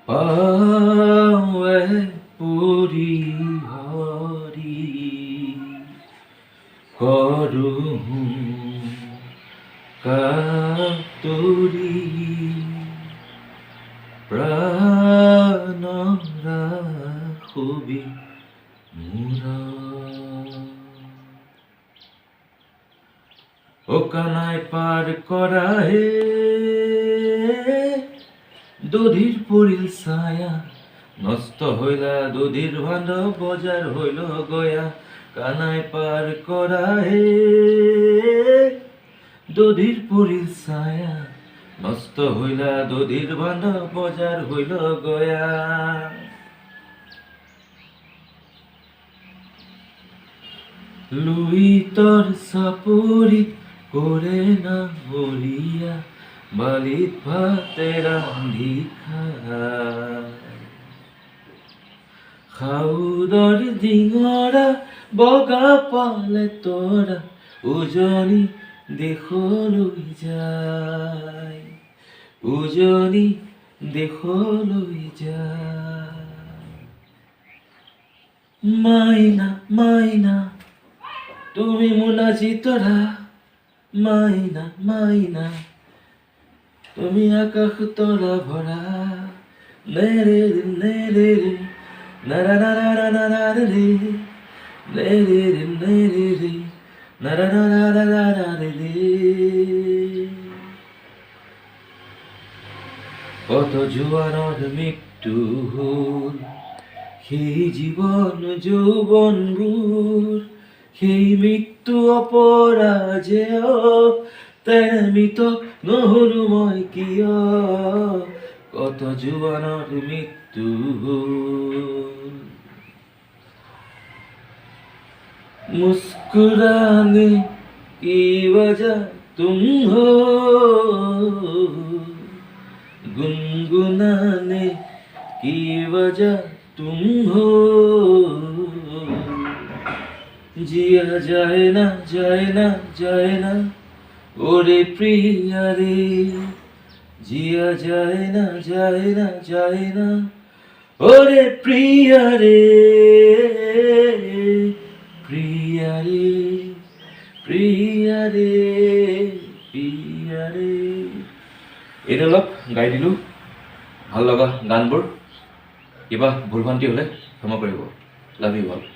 পাৱে পুৰি হৰি কৰোঁ কাতৰি প্ৰাণৰা খুবি মূৰা ওকানাই পাৰ কৰা হে দধিৰ পৰিল ছায়া নষ্ট হইলা দধিৰ বান্ধৱ বজাৰ হইল গয়া কানাই পাৰ কৰা হে দধিৰ পৰিল ছায়া নষ্ট হইলা দধিৰ বান্ধৱ বজাৰ হইল গয়া লুইতৰ চাপৰিত কৰে না বলিয়া বালিত ভাতে ৰান্ধি খাউদৰ ডিঙৰা বগা পালে তৰা উজনি দেশলৈ যায় উজনি দেশলৈ যায় মাইনা মাইনা তুমি মোনাজি তৰা মাইনা মাইনা তুমি আকাশ তৰা ভৰা নেৰে নেৰে নাৰা নাৰা নাৰা নাৰা ৰে নেৰে নেৰে নাৰা নাৰা নাৰা ৰে কত জোৱানৰ মৃত্যু হ'ল সেই জীৱন যৌৱনবোৰ সেই মৃত্যু অপৰাজেয় তেমিত নহলো মই কিয় কত জোৱানৰ মৃত্যু মুস্কুৰানে কি वजह तुम हो गुनगुनाने की वजह तुम हो जिया जाए ना जाए ना जाए ना ओरे प्रिया रे जिया जाए ना जाए ना जाए ना ओरे प्रिया रे प्रिया रे प्रिया रे प्रिया रे এইটো অলপ গাই দিলো ভাল লগা গানবোৰ কিবা ভুল ভ্ৰান্তি হ'লে ক্ষমা কৰিব লাভ ইউ অল